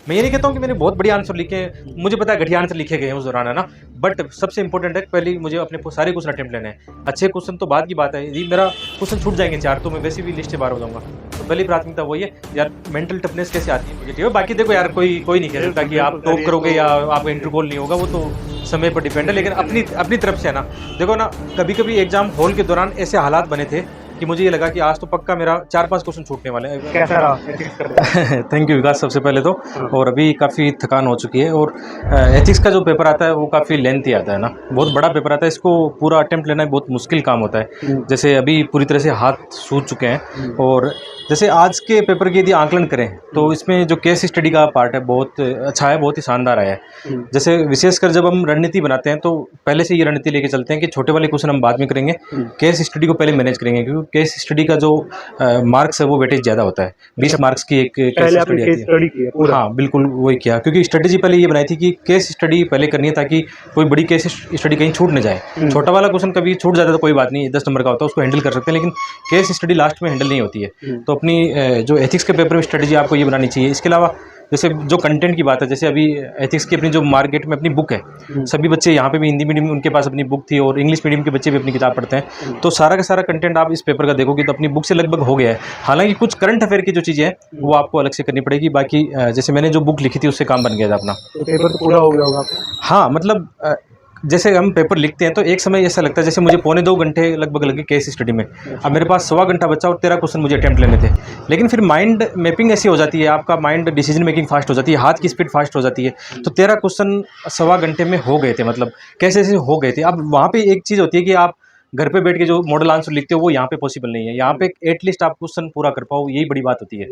मैं ये नहीं कहता हूँ कि मैंने बहुत बढ़िया आंसर लिखे, मुझे पता है घटिया आंसर लिखे गए हैं उस दौरान, है ना। बट सबसे इंपॉर्टेंट है पहले मुझे अपने सारे क्वेश्चन अटेम्प्ट लेने हैं। अच्छे क्वेश्चन तो बाद की बात है, यदि मेरा क्वेश्चन छूट जाएंगे 4 तो मैं वैसे भी लिस्ट से बाहर हो जाऊंगा। तो पहली प्राथमिकता वही है यार, मेंटल टफनेस कैसे आती है मुझे, ठीक है। बाकी देखो यार, कोई कोई नहीं कह सकता बिल्कुल कि आप बिल्कुल सर, टॉप ये करोगे या तो आपका इंटरव्यू कॉल नहीं होगा, वो तो समय पर डिपेंड है। लेकिन अपनी अपनी तरफ से है ना, देखो ना, कभी कभी एग्जाम हॉल के दौरान ऐसे हालात बने थे कि मुझे ये लगा कि आज तो पक्का मेरा 4-5 क्वेश्चन छूटने वाले कैसा रहा एथिक्स का पेपर? हैं। थैंक यू विकास, सबसे पहले तो। हाँ, और अभी काफ़ी थकान हो चुकी है, और एथिक्स का जो पेपर आता है वो काफ़ी लेंथी आता है ना, बहुत बड़ा पेपर आता है, इसको पूरा अटेम्प्ट लेना बहुत मुश्किल काम होता है। जैसे अभी पूरी तरह से हाथ सूज चुके हैं। और जैसे आज के पेपर की यदि आकलन करें तो इसमें जो केस स्टडी का पार्ट है बहुत अच्छा है, बहुत ही शानदार आया है। जैसे विशेषकर जब हम रणनीति बनाते हैं तो पहले से ये रणनीति लेके चलते हैं कि छोटे वाले क्वेश्चन हम बाद में करेंगे, केस स्टडी को पहले मैनेज करेंगे, क्योंकि केस स्टडी का जो मार्क्स है वो वेटेज ज़्यादा होता है। 20 मार्क्स की एक केस पहले आपने स्टडी केस आती है। स्टडी किया पूरा? हाँ बिल्कुल वही किया, क्योंकि स्ट्रेटेजी पहले ये बनाई थी कि केस स्टडी पहले करनी है ताकि कोई बड़ी केस स्टडी कहीं छूट न जाए। छोटा वाला क्वेश्चन कभी छूट जाता है तो कोई बात नहीं, 10 नंबर का होता है, उसको हैंडल कर सकते हैं, लेकिन केस स्टडी लास्ट में हैंडल नहीं होती है। तो अपनी जो एथिक्स के पेपर में स्ट्रेटेजी आपको ये बनानी चाहिए। इसके अलावा जैसे जो कंटेंट की बात है, जैसे अभी एथिक्स की अपनी जो मार्केट में अपनी बुक है, सभी बच्चे यहाँ पे भी हिंदी मीडियम उनके पास अपनी बुक थी, और इंग्लिश मीडियम के बच्चे भी अपनी किताब पढ़ते हैं। तो सारा का सारा कंटेंट आप इस पेपर का देखोगे तो अपनी बुक से लगभग हो गया है। हालांकि कुछ करंट अफेयर की जो चीज़ें हैं वो आपको अलग से करनी पड़ेगी, बाकी जैसे मैंने जो बुक लिखी थी उससे काम बन गया था अपना। तो पेपर तो पूरा हो गया होगा आपका? हाँ मतलब जैसे हम पेपर लिखते हैं तो एक समय ऐसा लगता है जैसे मुझे 1.25 घंटे लगभग लगे केस स्टडी में। अब मेरे पास 1.25 घंटा बचा और 13 क्वेश्चन मुझे अटेम्प्ट लेने थे। लेकिन फिर माइंड मैपिंग ऐसी हो जाती है, आपका माइंड डिसीजन मेकिंग फास्ट हो जाती है, हाथ की स्पीड फास्ट हो जाती है। तो 13 क्वेश्चन 1.25 घंटे में हो गए थे, मतलब कैसे ऐसे हो गए थे। अब वहाँ पे एक चीज़ होती है कि आप घर पे बैठ के जो मॉडल आंसर लिखते हो वो यहाँ पे पॉसिबल नहीं है। यहाँ पे एटलीस्ट आप क्वेश्चन पूरा कर पाओ, यही बड़ी बात होती है।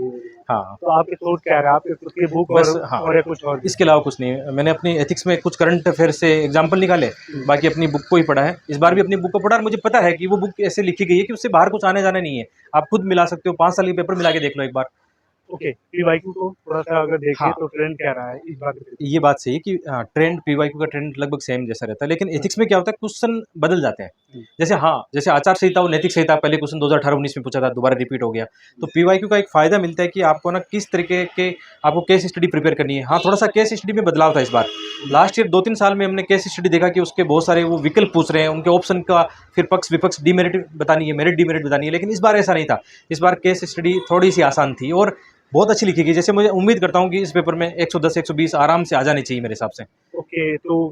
हाँ तो आपके सोच क्या रहा? आपके खुद की बुक बस, हाँ, और या कुछ और भी? इसके अलावा कुछ नहीं है। मैंने अपनी एथिक्स में कुछ करंट अफेयर से एग्जाम्पल निकाले, बाकी अपनी बुक को ही पढ़ा है। इस बार भी अपनी बुक को पढ़ा और मुझे पता है कि वो बुक ऐसे लिखी गई है कि उससे बाहर कुछ आने जाने नहीं है। आप खुद मिला सकते हो, 5 साल के पेपर मिला के देख लो एक बार। ओके, पीवाईक्यू को थोड़ा-सा अगर देखें हाँ, तो ट्रेंड क्या रहा है इस बार के पेपर? ये बात सही है कि ट्रेंड पीवाईक्यू का ट्रेंड लगभग सेम जैसा रहता है, लेकिन एथिक्स में क्या होता है, क्वेश्चन बदल जाते हैं। जैसे हाँ, जैसे आचार संहिता और नैतिक संहिता पहले क्वेश्चन 2018-19 में पूछा था, दोबारा रिपीट हो गया। तो पीवाईक्यू का एक फायदा मिलता है कि आपको ना किस तरीके के आपको केस स्टडी प्रिपेयर करनी है। हाँ, थोड़ा सा केस स्टडी में बदलाव था इस बार। लास्ट ईयर 2-3 साल में हमने केस स्टडी देखा कि उसके बहुत सारे वो विकल्प पूछ रहे हैं, उनके ऑप्शन का फिर पक्ष विपक्ष, डीमेरिट बतानी है, मेरिट डीमेरिट बतानी है, लेकिन इस बार ऐसा नहीं था। इस बार केस स्टडी थोड़ी सी आसान थी और बहुत अच्छी लिखी गई। जैसे मुझे उम्मीद करता हूँ कि इस पेपर में 110-120 आराम से आ जानी चाहिए मेरे हिसाब से। ओके, तो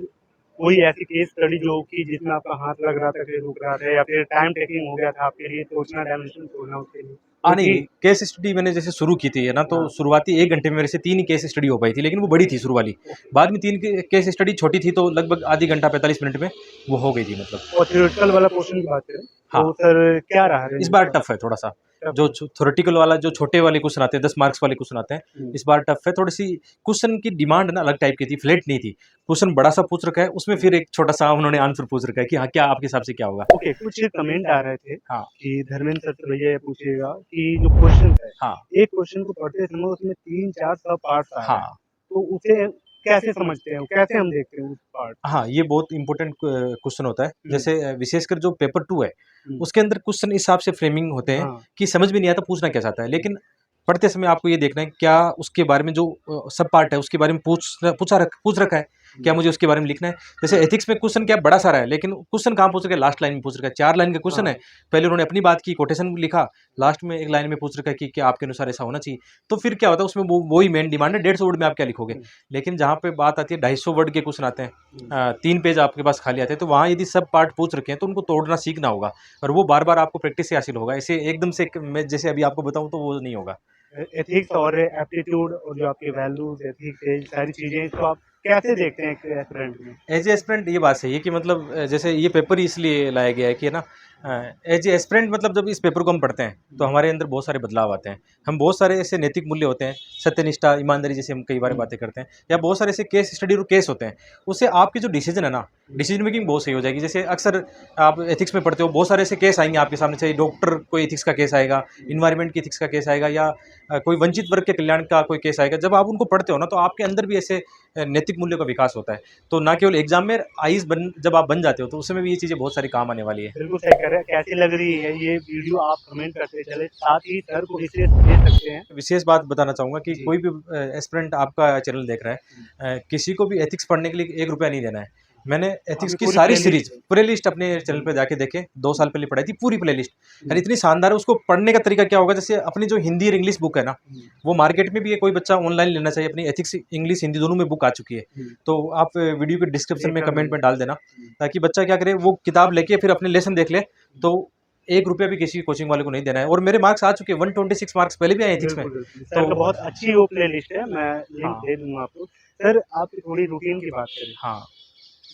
कोई ऐसी केस स्टडी जो कि जिसमें आपका हाथ लग रहा था, फिर रुक रहा था या फिर टाइम टेकिंग हो गया था आपके लिए सोचना, डायमेंशन छोड़ना उसके लिए? नहीं, क्योंकि केस स्टडी मैंने जैसे शुरू की थी है ना, तो शुरुआती 1 घंटे में मेरे से 3 ही केस स्टडी हो पाई थी, लेकिन वो बड़ी थी शुरू वाली। बाद में 3 केस स्टडी छोटी थी, तो लगभग आधी घंटा 45 मिनट में वो हो गई थी मतलब। और थ्योरेटिकल वाला पोर्शन की बात करें, हाँ, तो सर क्या रहा इस रेंज बार उसका? टफ है थोड़ा-सा। टफ जो है? थ्योरेटिकल वाला जो छोटे वाले क्वेश्चन आते हैं, 10 मार्क्स वाले क्वेश्चन आते हैं, इस बार टफ है। थोड़ी-सी क्वेश्चन की डिमांड ना अलग टाइप की थी, फ्लैट नहीं थी। क्वेश्चन बड़ा-सा पूछ रखा है, उसमें फिर एक छोटा-सा उन्होंने आंसर पूछ रखा है कि हाँ, क्या आपके हिसाब से क्या होगा? ओके, कुछ कमेंट आ रहे थे हाँ, कि धर्मेंद्र सर से भैया ये पूछिएगा कि जो क्वेश्चन है, हाँ, एक क्वेश्चन को पढ़ते समय उसमें 3-4 सब पार्ट्स आ रहे हैं, हाँ। तो उसे कैसे समझते हैं? कैसे हम देखते हैं उस पार्ट? हाँ, ये बहुत इम्पोर्टेंट क्वेश्चन होता है। हुँ, जैसे विशेषकर जो पेपर 2 है, हुँ, उसके अंदर क्वेश्चन इस हिसाब से फ्रेमिंग होते हैं हाँ, कि समझ में नहीं आता पूछना क्या चाहता है। लेकिन पढ़ते समय आपको ये देखना है क्या उसके बारे में जो सब पार्ट है उसके बारे में पूछ रखा है, क्या मुझे उसके बारे में लिखना है। जैसे एथिक्स में क्वेश्चन क्या बड़ा सारा है, लेकिन क्वेश्चन कहाँ पूछ रखा है, लास्ट लाइन में पूछ रखा है। 4 लाइन का क्वेश्चन है, हाँ, पहले उन्होंने अपनी बात की, कोटेशन लिखा, लास्ट में 1 लाइन में पूछ रखा है कि क्या आपके अनुसार ऐसा होना चाहिए। तो फिर क्या होता है उसमें वही मेन डिमांड है, 150 वर्ड में आप क्या लिखोगे। हुँ, लेकिन जहाँ पे बात आती है 250 वर्ड के क्वेश्चन आते हैं, हुँ। 3 पेज आपके पास खाली आते हैं, तो वहाँ यदि सब पार्ट पूछ रखे हैं तो उनको तोड़ना सीखना होगा, और वो बार-बार आपको प्रैक्टिस से हासिल होगा। ऐसे एकदम से मैं जैसे अभी आपको बताऊँ तो वो नहीं होगा। एथिक्स और एप्टीट्यूड और जो आपके वैल्यूज़, एथिक्स, ये सारी चीज़ें, इसको आप कैसे देखते हैं एक एस्पिरेंट में? एज ए एस्पिरेंट ये बात सही है कि मतलब जैसे ये पेपर ही इसलिए लाया गया है कि है ना, एज ए एस्पिरेंट मतलब जब इस पेपर को हम पढ़ते हैं तो हमारे अंदर बहुत सारे बदलाव आते हैं। हम बहुत सारे ऐसे नैतिक मूल्य होते हैं, सत्यनिष्ठा, ईमानदारी, जैसे हम कई बार हुँ, बातें करते हैं, या बहुत सारे ऐसे केस स्टडी और केस होते हैं। उससे आपकी जो डिसीजन है ना, डिसीजन मेकिंग बहुत सही हो जाएगी। जैसे अक्सर आप एथिक्स में पढ़ते हो, बहुत सारे ऐसे केस आएंगे आपके सामने, चाहे डॉक्टर कोई एथिक्स का केस आएगा, इन्वायरमेंट की एथिक्स का केस आएगा, या कोई वंचित वर्ग के कल्याण का कोई केस आएगा। जब आप उनको पढ़ते हो ना तो आपके अंदर भी ऐसे नैतिक नैतिक मूल्यों का विकास होता है। तो ना केवल एग्जाम में आईज जब आप बन जाते हो तो उसमें भी ये चीज़ें बहुत सारी काम आने वाली है। बिल्कुल सही कह रहे हैं। कैसी लग रही है ये वीडियो, आप कमेंट करते चले, साथ ही सर को विशेष दे सकते हैं। विशेष बात बताना चाहूँगा कि जी। कोई भी एस्पिरेंट आपका चैनल देख रहा है, किसी को भी एथिक्स पढ़ने के लिए 1 रुपया नहीं देना है। मैंने एथिक्स आपकी की पूरी सारी प्लेलिस्ट सीरीज़ प्लेलिस्ट अपने चैनल पे जाके देखें, 2 साल पहले पढ़ाई थी पूरी प्लेलिस्ट। यार इतनी शानदार है, उसको पढ़ने का तरीका क्या होगा, जैसे अपनी जो हिंदी और इंग्लिश बुक है ना, वो मार्केट में भी है, कोई बच्चा ऑनलाइन लेना चाहिए, अपनी एथिक्स इंग्लिश हिंदी दोनों में बुक आ चुकी है। तो आप वीडियो के डिस्क्रिप्शन में कमेंट में डाल देना, ताकि बच्चा क्या करे, वो किताब लेके फिर अपने लेसन देख ले। तो 1 रुपया भी किसी कोचिंग वाले को नहीं देना है। और मेरे मार्क्स आ चुके हैं, 126 मार्क्स पहले भी आए एथिक्स में। बिल्कुल, बिल्कुल। सर का तो बहुत अच्छी वो प्लेलिस्ट है, मैं लिंक हाँ, दे दूँगा आपको। सर, आपकी थोड़ी रूटीन की बात करें। हाँ,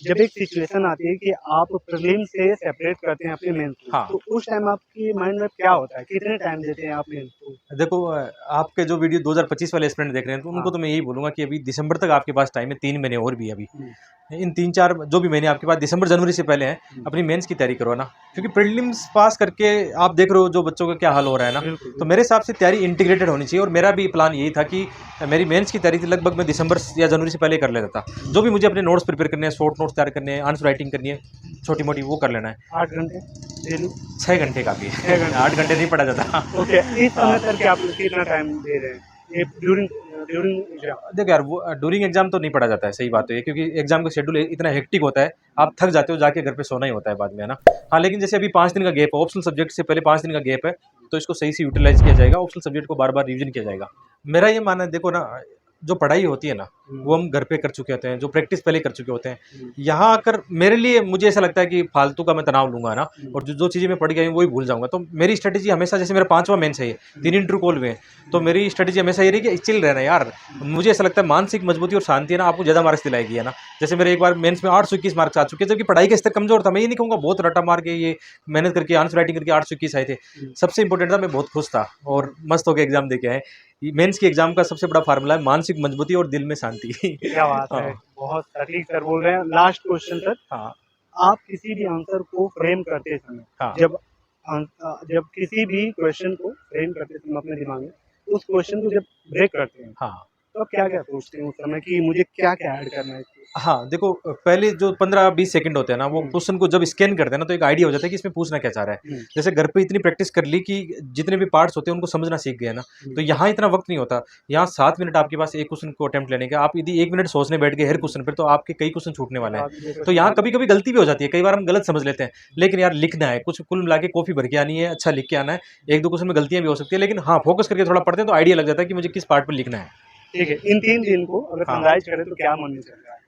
जब एक सिचुएशन आती है कि आप प्रीलिम्स से सेपरेट करते हैं अपने मेंस को, हाँ। तो उस टाइम आपकी माइंड में क्या होता है? कितने टाइम देते हैं आप मेंस को? देखो आपके जो वीडियो 2025 वाले एस्पिरेंट देख रहे हैं, तो उनको हाँ। तो मैं यही बोलूँगा कि अभी दिसंबर तक आपके पास टाइम है, 3 महीने और भी है अभी। हुँ, इन 3-4 जो भी महीने आपके पास दिसंबर जनवरी से पहले हैं, हुँ। अपनी मेंस की तैयारी करो ना। क्योंकि प्रीलिम्स पास करके आप देख रहे हो जो बच्चों का क्या हाल हो रहा है ना। बिल्कुल, तो बिल्कुल। मेरे हिसाब से तैयारी इंटीग्रेटेड होनी चाहिए, और मेरा भी प्लान यही था कि मेरी मेंस की तैयारी थी लगभग मैं दिसंबर या जनवरी से पहले कर लेता था। जो भी मुझे अपने नोट्स प्रिपेयर करने हैं, शॉर्ट नोट्स तैयार करने हैं, आंसर राइटिंग करनी है, छोटी-मोटी वो कर लेना है। 8 घंटे डेली? 6 घंटे काफ़ी 6 है। घंटे। 8 घंटे नहीं पढ़ा जाता। ओके, इस हाँ। समय सर क्या आप कितना टाइम दे रहे हैं? ये ड्यूरिंग ड्यूरिंग एग्ज़ाम? देखो यार, वो ड्यूरिंग एग्जाम तो नहीं पढ़ा जाता है, सही बात तो ये, क्योंकि एग्जाम का शेड्यूल इतना हेक्टिक होता है, आप थक जाते हो, जाके घर पे सोना ही होता है बाद में, है ना। हाँ, लेकिन जैसे अभी 5 दिन का गैप है, ऑप्शनल सब्जेक्ट से पहले 5 दिन का गैप है, तो इसको सही से यूटिलाइज किया जाएगा, ऑप्शनल सब्जेक्ट को बार बार रिविजन किया जाएगा। मेरा ये मानना है, देखो ना, जो पढ़ाई होती है ना, वो हम घर पे कर चुके होते हैं, जो प्रैक्टिस पहले कर चुके होते हैं। यहाँ आकर मेरे लिए मुझे ऐसा लगता है कि फालतू का मैं तनाव लूंगा ना, और जो जो चीज़ें मैं पढ़ गया हूँ वही भूल जाऊंगा। तो मेरी स्ट्रेटेजी हमेशा, जैसे मेरा 5वां मेंस है ये, 3 इंटरव्यू कॉल हुए हैं, तो मेरी स्ट्रेटेजी हमेशा ये रही कि चिल रहना यार। मुझे ऐसा लगता है मानसिक मजबूती और शांति है ना, आपको ज़्यादा मार्क्स दिलाएगी, है ना। जैसे मेरे एक बार मेंस में 821 मार्क्स आ चुके हैं, जबकि पढ़ाई का स्तर कमजोर था। मैं ये नहीं कहूँगा बहुत रटा मार के, ये मेहनत करके आंसर राइटिंग करके 821 आए थे। सबसे इंपॉर्टेंट था, मैं बहुत खुश था और मस्त होकर एग्जाम दे के आए। मेंस की एग्जाम का सबसे बड़ा फार्मूला है मानसिक मजबूती और दिल में शांति। क्या बात है! हाँ, बहुत सटीक सर बोल रहे हैं। लास्ट क्वेश्चन सर, हाँ, आप किसी भी आंसर को फ्रेम करते समय, हाँ, जब किसी भी क्वेश्चन को फ्रेम करते समय अपने दिमाग में, उस क्वेश्चन को जब ब्रेक करते हैं, हाँ। तो आप क्या-क्या सोचते हैं उस समय कि मुझे क्या-क्या ऐड करना है इसमें? हाँ, देखो पहले जो 15-20 सेकंड होते हैं ना, वो हुँ, क्वेश्चन को जब स्कैन करते हैं ना, तो एक आइडिया हो जाता है कि इसमें पूछना क्या चाह रहा है। हुँ, जैसे घर पे इतनी प्रैक्टिस कर ली कि जितने भी पार्ट्स होते हैं उनको समझना सीख गए ना, हुँ। तो यहाँ इतना वक्त नहीं होता। यहाँ 7 मिनट आपके पास एक क्वेश्चन को अटेम्प्ट लेने का, आप यदि 1 मिनट सोचने बैठ गए हर क्वेश्चन पर, तो आपके कई क्वेश्चन छूटने वाले हैं। बता दीजिए तो सर। यहाँ कभी-कभी गलती भी हो जाती है, कई बार हम गलत समझ लेते हैं, लेकिन यार लिखना है, कुछ कुल मिला के कॉपी भर के आनी है, अच्छा लिख के आना है। 1-2 क्वेश्चन में गलतियाँ भी हो सकती है, लेकिन हाँ, फोकस करके थोड़ा पढ़ते हैं तो आइडिया लग जाता है कि मुझे किस पार्ट पर लिखना है। ठीक है, इन 3 दिन को अगर हाँ। समराइज़ करें तो क्या मन में चल रहा है?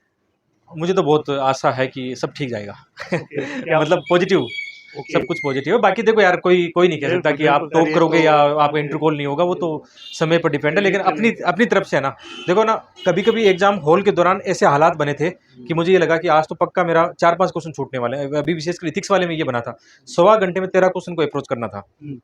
मुझे तो बहुत आशा है कि सब ठीक जाएगा। ओके, क्या मतलब पॉजिटिव, ओके, सब कुछ पॉजिटिव है। बाकी देखो यार, कोई कोई नहीं कह सकता बिल्कुल, कि आप बिल्कुल सर, टॉप ये करोगे तो या आपका इंटर कॉल नहीं होगा, वो तो समय पर डिपेंड है। लेकिन अपनी लिटरली अपनी तरफ से है ना, देखो ना, कभी-कभी एग्ज़ाम हॉल के दौरान ऐसे हालात बने थे कि मुझे ये लगा कि आज तो पक्का मेरा 4-5 क्वेश्चन छूटने वाले हैं। अभी विशेषकर एथिक्स वाले में ये बना था, सवा घंटे में 13 क्वेश्चन को अप्रोच करना था। हुँ,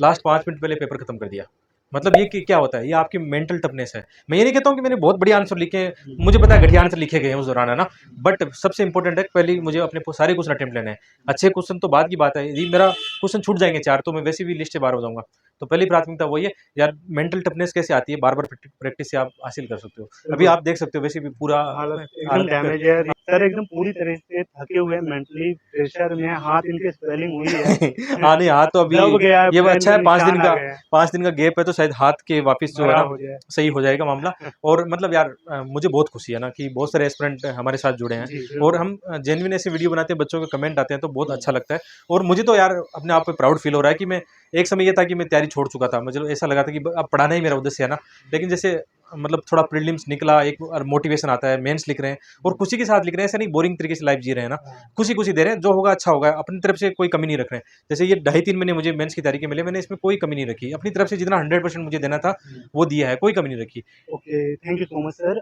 लास्ट 5 मिनट पहले पेपर खत्म कर दिया। मतलब ये क्या होता है, ये आपकी मेंटल टफनेस है। मैं ये नहीं कहता हूँ कि मैंने बहुत बढ़िया आंसर लिखे हैं, हुँ, मुझे पता है घटिया आंसर लिखे गए हैं उस दौरान, है ना। बट सबसे इंपॉर्टेंट है, पहले मुझे अपने सारे क्वेश्चन अटेम्प्ट लेने हैं। अच्छे क्वेश्चन तो बाद की बात है, यदि मेरा क्वेश्चन छूट जाएंगे 4, तो मैं वैसे भी लिस्ट से बाहर हो जाऊंगा। तो पहली प्राथमिकता वही है। यार मेंटल टफनेस कैसे आती है, बार बार प्रैक्टिस से आप हासिल कर सकते हो। अभी बिल्कुल। आप देख सकते हो वैसे भी पूरा हालत एकदम हालत डैमेज है। सर एकदम पूरी तरह से थके हुए हैं, मेंटली प्रेशर में, हाथ इनके स्वेलिंग हुई है। हाँ, नहीं हाथ तो अभी दब गया है, ये पूरा अच्छा इनके है, 5 दिन निशान आ का गए हैं, 5 दिन का गैप है, तो शायद हाथ के वापस जो है भरा ना हो जाए। सही हो जाएगा मामला। और मतलब यार मुझे बहुत खुशी है ना कि बहुत सारे एस्पिरेंट हमारे साथ जुड़े हैं, जी, और बिल्कुल। हम जेन्युइन ऐसे वीडियो बनाते हैं, बच्चों के कमेंट आते हैं, तो बहुत अच्छा लगता है। और मुझे तो यार अपने आप पे प्राउड फील हो रहा है कि मैं, एक समय ये था कि मैं तैयारी छोड़ चुका था, मुझे ऐसा लगा था कि अब पढ़ाना ही मेरा उद्देश्य है ना। लेकिन जैसे मतलब थोड़ा प्रीलिम्स निकला, एक और मोटिवेशन आता है, मेंस लिख रहे हैं और खुशी के साथ लिख रहे हैं, ऐसा नहीं बोरिंग तरीके से लाइफ जी रहे हैं ना। हाँ, खुशी-खुशी दे रहे हैं, जो होगा अच्छा होगा, अपनी तरफ से कोई कमी नहीं रख रहे हैं। जैसे ये ढाई 3 महीने मुझे मेंस की तैयारी के मिले, मैंने इसमें कोई कमी नहीं रखी। अपनी तरफ से जितना 100% मुझे देना था, हुँ। वो दिया है, कोई कमी नहीं रखी। Okay, thank you so much sir.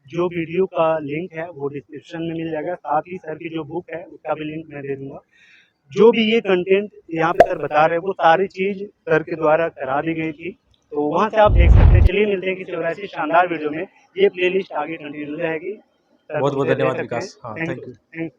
जो वीडियो का लिंक है वो डिस्क्रिप्शन में मिल जाएगा, साथ ही सर की जो बुक है उसका भी लिंक मैं दे दूँगा। जो भी ये कंटेंट यहाँ पे सर बता रहे हैं वो सारी चीज़ सर के द्वारा करा दी गई थी, तो वहाँ से आप देख सकते हैं। चलिए मिलते हैं किसी और ऐसी शानदार वीडियो में, ये प्लेलिस्ट आगे कंटिन्यू रहेगी। सर को बहुत-बहुत उसे दे धन्यवाद सकते हैं। विकास। हाँ, thank thank you, you. Thank